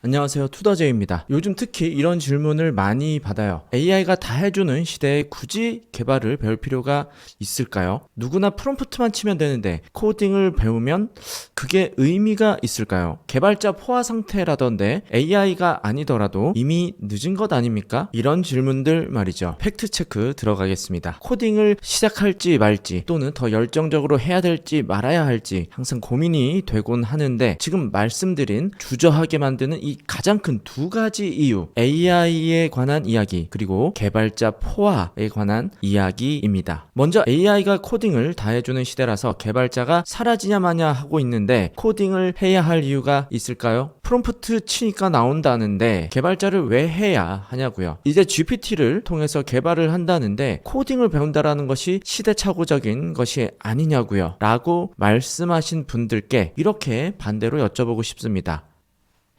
안녕하세요, 투더제이입니다. 요즘 특히 이런 질문을 많이 받아요. AI가 다 해주는 시대에 굳이 개발을 배울 필요가 있을까요? 누구나 프롬프트만 치면 되는데 코딩을 배우면 그게 의미가 있을까요? 개발자 포화 상태라던데 AI가 아니더라도 이미 늦은 것 아닙니까? 이런 질문들 말이죠. 팩트체크 들어가겠습니다. 코딩을 시작할지 말지 또는 더 열정적으로 해야 될지 말아야 할지 항상 고민이 되곤 하는데, 지금 말씀드린 주저하게 만드는 이 가장 큰 두 가지 이유, AI에 관한 이야기 그리고 개발자 포화에 관한 이야기입니다. 먼저 AI가 코딩을 다 해주는 시대라서 개발자가 사라지냐 마냐 하고 있는데, 코딩을 해야 할 이유가 있을까요? 프롬프트 치니까 나온다는데 개발자를 왜 해야 하냐고요. 이제 GPT를 통해서 개발을 한다는데 코딩을 배운다라는 것이 시대착오적인 것이 아니냐고요 라고 말씀하신 분들께 이렇게 반대로 여쭤보고 싶습니다.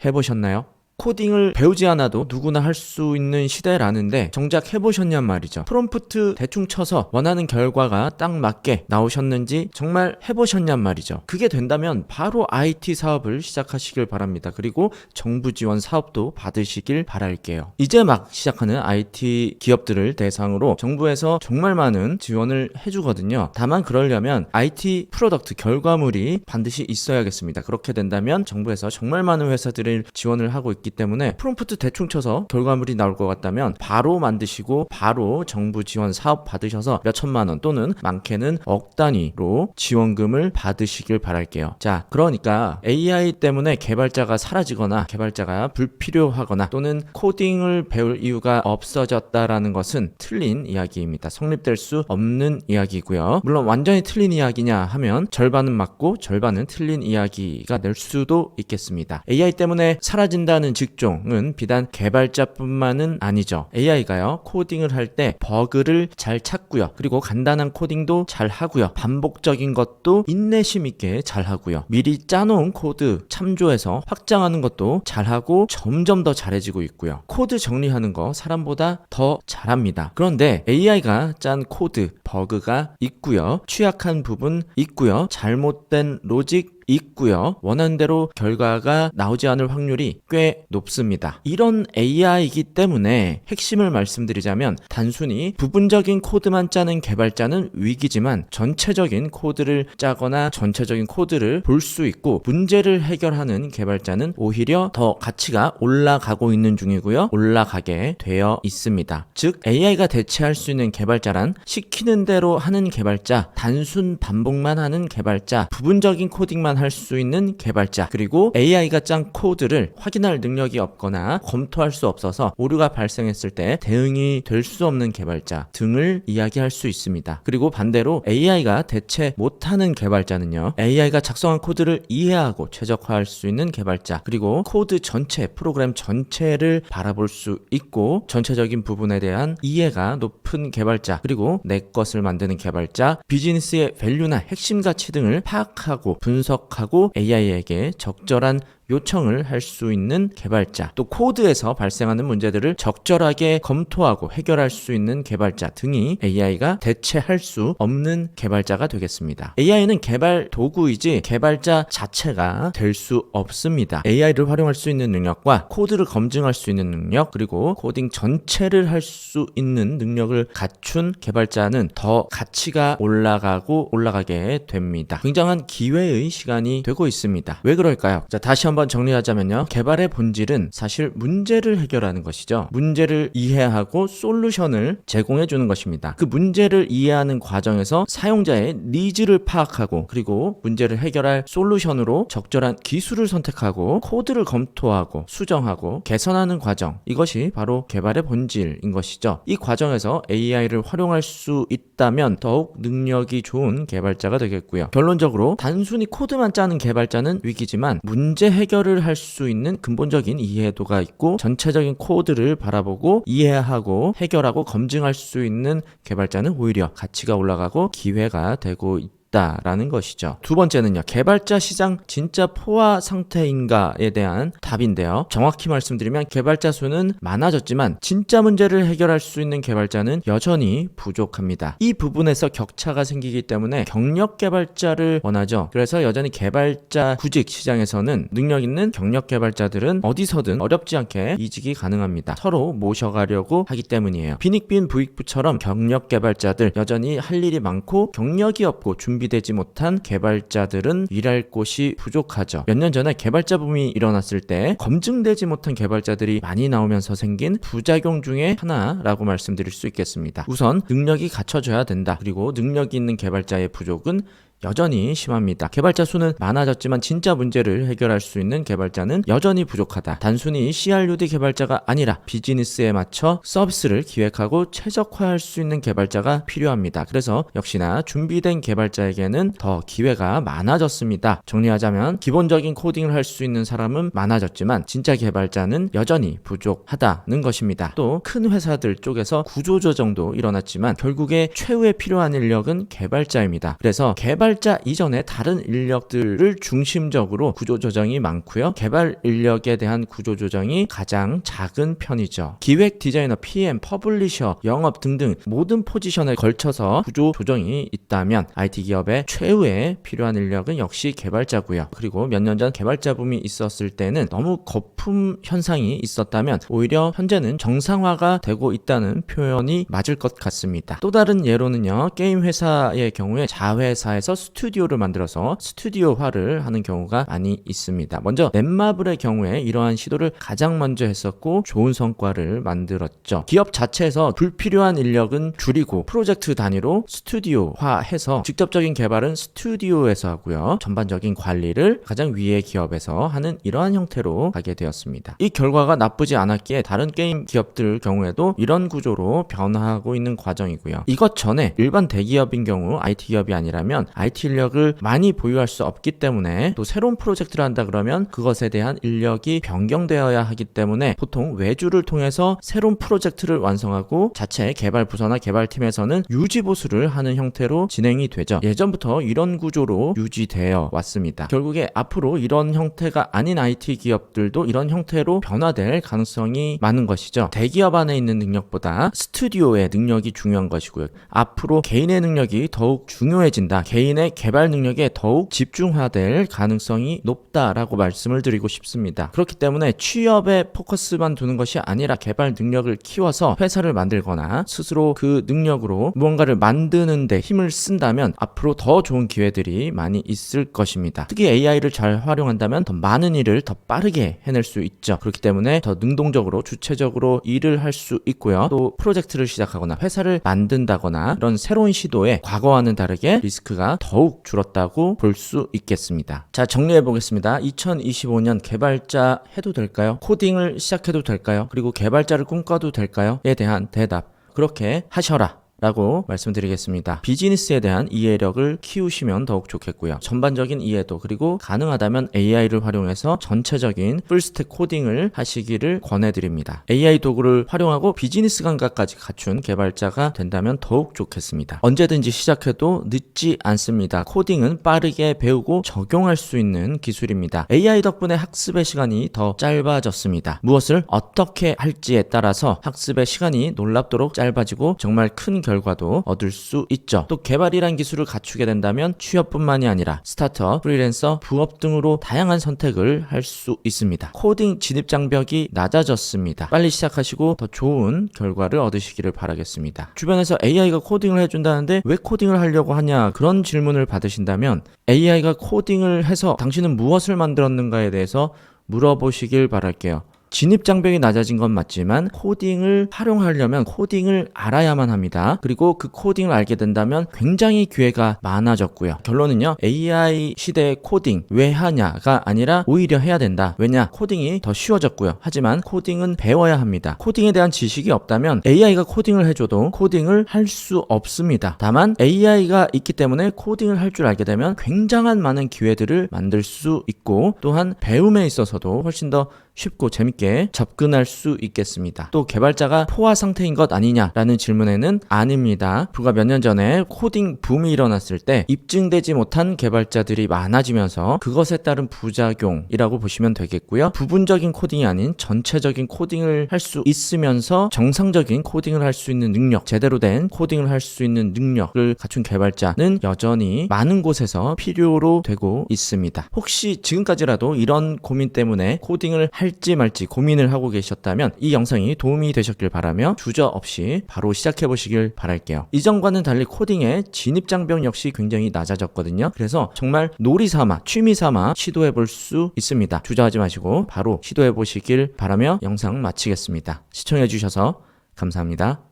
해보셨나요? 코딩을 배우지 않아도 누구나 할 수 있는 시대라는데 정작 해보셨냔 말이죠. 프롬프트 대충 쳐서 원하는 결과가 딱 맞게 나오셨는지 정말 해보셨냔 말이죠. 그게 된다면 바로 IT 사업을 시작하시길 바랍니다. 그리고 정부 지원 사업도 받으시길 바랄게요. 이제 막 시작하는 IT 기업들을 대상으로 정부에서 정말 많은 지원을 해주거든요. 다만 그러려면 IT 프로덕트 결과물이 반드시 있어야겠습니다. 그렇게 된다면 정부에서 정말 많은 회사들을 지원을 하고 있기 때문에 프롬프트 대충 쳐서 결과물이 나올 것 같다면 바로 만드시고 바로 정부 지원 사업 받으셔서 몇 천만 원 또는 많게는 억 단위로 지원금을 받으시길 바랄게요. 자, 그러니까 AI 때문에 개발자가 사라지거나 개발자가 불필요하거나 또는 코딩을 배울 이유가 없어졌다라는 것은 틀린 이야기입니다. 성립될 수 없는 이야기고요. 물론 완전히 틀린 이야기냐 하면 절반은 맞고 절반은 틀린 이야기가 될 수도 있겠습니다. AI 때문에 사라진다는 직종은 비단 개발자뿐만은 아니죠. AI가요, 코딩을 할 때 버그를 잘 찾고요. 그리고 간단한 코딩도 잘 하고요. 반복적인 것도 인내심 있게 잘 하고요. 미리 짜놓은 코드 참조해서 확장하는 것도 잘 하고 점점 더 잘해지고 있고요. 코드 정리하는 거 사람보다 더 잘합니다. 그런데 AI가 짠 코드, 버그가 있고요. 취약한 부분 있고요. 잘못된 로직 있고요. 원하는 대로 결과가 나오지 않을 확률이 꽤 높습니다. 이런 AI이기 때문에 핵심을 말씀드리자면 단순히 부분적인 코드만 짜는 개발자는 위기지만 전체적인 코드를 짜거나 전체적인 코드를 볼 수 있고 문제를 해결하는 개발자는 오히려 더 가치가 올라가고 있는 중이고요. 올라가게 되어 있습니다. 즉 AI가 대체할 수 있는 개발자란 시키는 대로 하는 개발자, 단순 반복만 하는 개발자, 부분적인 코딩만 할 수 있는 개발자, 그리고 AI가 짠 코드를 확인할 능력이 없거나 검토할 수 없어서 오류가 발생했을 때 대응이 될 수 없는 개발자 등을 이야기할 수 있습니다. 그리고 반대로 AI가 대체 못하는 개발자는요, AI가 작성한 코드를 이해하고 최적화할 수 있는 개발자, 그리고 코드 전체, 프로그램 전체를 바라볼 수 있고 전체적인 부분에 대한 이해가 높은 개발자, 그리고 내 것을 만드는 개발자, 비즈니스의 밸류나 핵심 가치 등을 파악하고 분석하고 AI에게 적절한 요청을 할 수 있는 개발자, 또 코드에서 발생하는 문제들을 적절하게 검토하고 해결할 수 있는 개발자 등이 AI가 대체할 수 없는 개발자가 되겠습니다. AI는 개발 도구이지 개발자 자체가 될 수 없습니다. AI를 활용할 수 있는 능력과 코드를 검증할 수 있는 능력, 그리고 코딩 전체를 할 수 있는 능력을 갖춘 개발자는 더 가치가 올라가게 됩니다. 굉장한 기회의 시간이 되고 있습니다. 왜 그럴까요? 자, 다시 한번 정리하자면요, 개발의 본질은 사실 문제를 해결하는 것이죠. 문제를 이해하고 솔루션을 제공해 주는 것입니다. 그 문제를 이해하는 과정에서 사용자의 니즈를 파악하고 그리고 문제를 해결할 솔루션으로 적절한 기술을 선택하고 코드를 검토하고 수정하고 개선하는 과정, 이것이 바로 개발의 본질인 것이죠. 이 과정에서 AI를 활용할 수 있다면 더욱 능력이 좋은 개발자가 되겠고요. 결론적으로 단순히 코드만 짜는 개발자는 위기지만 문제 해결을 할 수 있는 근본적인 이해도가 있고 전체적인 코드를 바라보고 이해하고 해결하고 검증할 수 있는 개발자는 오히려 가치가 올라가고 기회가 되고 있다. 있다라는 것이죠. 두 번째는요, 개발자 시장 진짜 포화 상태인가에 대한 답인데요. 정확히 말씀드리면 개발자 수는 많아졌지만 진짜 문제를 해결할 수 있는 개발자는 여전히 부족합니다. 이 부분에서 격차가 생기기 때문에 경력 개발자를 원하죠. 그래서 여전히 개발자 구직 시장에서는 능력 있는 경력 개발자들은 어디서든 어렵지 않게 이직이 가능합니다. 서로 모셔가려고 하기 때문이에요. 빈익빈 부익부처럼 경력 개발자들 여전히 할 일이 많고 경력이 없고 준비되지 못한 개발자들은 일할 곳이 부족하죠. 몇 년 전에 개발자 붐이 일어났을 때 검증되지 못한 개발자들이 많이 나오면서 생긴 부작용 중에 하나라고 말씀드릴 수 있겠습니다. 우선 능력이 갖춰져야 된다. 그리고 능력이 있는 개발자의 부족은 여전히 심합니다. 개발자 수는 많아졌지만 진짜 문제를 해결할 수 있는 개발자는 여전히 부족하다. 단순히 CRUD 개발자가 아니라 비즈니스에 맞춰 서비스를 기획하고 최적화할 수 있는 개발자가 필요합니다. 그래서 역시나 준비된 개발자에게는 더 기회가 많아졌습니다. 정리하자면 기본적인 코딩을 할 수 있는 사람은 많아졌지만 진짜 개발자는 여전히 부족하다는 것입니다. 또 큰 회사들 쪽에서 구조조정도 일어났지만 결국에 최후에 필요한 인력은 개발자입니다. 그래서 개발자 이전에 다른 인력들을 중심적으로 구조조정이 많고요. 개발 인력에 대한 구조조정이 가장 작은 편이죠. 기획 디자이너, PM, 퍼블리셔, 영업 등등 모든 포지션에 걸쳐서 구조조정이 있다면 IT 기업의 최후에 필요한 인력은 역시 개발자고요. 그리고 몇 년 전 개발자 붐이 있었을 때는 너무 거품 현상이 있었다면 오히려 현재는 정상화가 되고 있다는 표현이 맞을 것 같습니다. 또 다른 예로는요. 게임 회사의 경우에 자회사에서 스튜디오를 만들어서 스튜디오화를 하는 경우가 많이 있습니다. 먼저 넷마블의 경우에 이러한 시도를 가장 먼저 했었고 좋은 성과를 만들었죠. 기업 자체에서 불필요한 인력은 줄이고 프로젝트 단위로 스튜디오화해서 직접적인 개발은 스튜디오에서 하고요. 전반적인 관리를 가장 위의 기업에서 하는 이러한 형태로 가게 되었습니다. 이 결과가 나쁘지 않았기에 다른 게임 기업들 경우에도 이런 구조로 변화하고 있는 과정이고요. 이것 전에 일반 대기업인 경우 IT 기업이 아니라면 IT 인력을 많이 보유할 수 없기 때문에 또 새로운 프로젝트를 한다 그러면 그것에 대한 인력이 변경되어야 하기 때문에 보통 외주를 통해서 새로운 프로젝트를 완성하고 자체 개발 부서나 개발팀에서는 유지 보수를 하는 형태로 진행이 되죠. 예전부터 이런 구조로 유지되어 왔습니다. 결국에 앞으로 이런 형태가 아닌 IT 기업들도 이런 형태로 변화될 가능성이 많은 것이죠. 대기업 안에 있는 능력보다 스튜디오의 능력이 중요한 것이고요. 앞으로 개인의 능력이 더욱 중요해진다. 개인의 개발 능력에 더욱 집중화될 가능성이 높다라고 말씀을 드리고 싶습니다. 그렇기 때문에 취업에 포커스만 두는 것이 아니라 개발 능력을 키워서 회사를 만들거나 스스로 그 능력으로 무언가를 만드는 데 힘을 쓴다면 앞으로 더 좋은 기회들이 많이 있을 것입니다. 특히 AI를 잘 활용한다면 더 많은 일을 더 빠르게 해낼 수 있죠. 그렇기 때문에 더 능동적으로 주체적으로 일을 할 수 있고요. 또 프로젝트를 시작하거나 회사를 만든다거나 이런 새로운 시도에 과거와는 다르게 리스크가 더욱 줄었다고 볼 수 있겠습니다. 자, 정리해 보겠습니다. 2025년 개발자 해도 될까요? 코딩을 시작해도 될까요? 그리고 개발자를 꿈꿔도 될까요?에 대한 대답. 그렇게 하셔라 라고 말씀드리겠습니다. 비즈니스에 대한 이해력을 키우시면 더욱 좋겠고요. 전반적인 이해도 그리고 가능하다면 AI를 활용해서 전체적인 풀스택 코딩을 하시기를 권해드립니다. AI 도구를 활용하고 비즈니스 감각까지 갖춘 개발자가 된다면 더욱 좋겠습니다. 언제든지 시작해도 늦지 않습니다. 코딩은 빠르게 배우고 적용할 수 있는 기술입니다. AI 덕분에 학습의 시간이 더 짧아졌습니다. 무엇을 어떻게 할지에 따라서 학습의 시간이 놀랍도록 짧아지고 정말 큰 결과도 얻을 수 있죠. 또 개발이란 기술을 갖추게 된다면 취업뿐만이 아니라 스타트업, 프리랜서, 부업 등으로 다양한 선택을 할 수 있습니다. 코딩 진입 장벽이 낮아졌습니다. 빨리 시작하시고 더 좋은 결과를 얻으시기를 바라겠습니다. 주변에서 AI가 코딩을 해준다는데 왜 코딩을 하려고 하냐 그런 질문을 받으신다면 AI가 코딩을 해서 당신은 무엇을 만들었는가에 대해서 물어보시길 바랄게요. 진입 장벽이 낮아진 건 맞지만 코딩을 활용하려면 코딩을 알아야만 합니다. 그리고 그 코딩을 알게 된다면 굉장히 기회가 많아졌고요. 결론은요. AI 시대의 코딩 왜 하냐가 아니라 오히려 해야 된다. 왜냐? 코딩이 더 쉬워졌고요. 하지만 코딩은 배워야 합니다. 코딩에 대한 지식이 없다면 AI가 코딩을 해줘도 코딩을 할 수 없습니다. 다만 AI가 있기 때문에 코딩을 할 줄 알게 되면 굉장한 많은 기회들을 만들 수 있고 또한 배움에 있어서도 훨씬 더 쉽고 재밌게 접근할 수 있겠습니다. 또 개발자가 포화 상태인 것 아니냐라는 질문에는 아닙니다. 불과 몇 년 전에 코딩 붐이 일어났을 때 입증되지 못한 개발자들이 많아지면서 그것에 따른 부작용이라고 보시면 되겠고요. 부분적인 코딩이 아닌 전체적인 코딩을 할 수 있으면서 정상적인 코딩을 할 수 있는 능력, 제대로 된 코딩을 할 수 있는 능력을 갖춘 개발자는 여전히 많은 곳에서 필요로 되고 있습니다. 혹시 지금까지라도 이런 고민 때문에 코딩을 할지 말지 고민을 하고 계셨다면 이 영상이 도움이 되셨길 바라며 주저없이 바로 시작해 보시길 바랄게요. 이전과는 달리 코딩의 진입장벽 역시 굉장히 낮아졌거든요. 그래서 정말 놀이삼아, 취미삼아 시도해 볼 수 있습니다. 주저하지 마시고 바로 시도해 보시길 바라며 영상 마치겠습니다. 시청해 주셔서 감사합니다.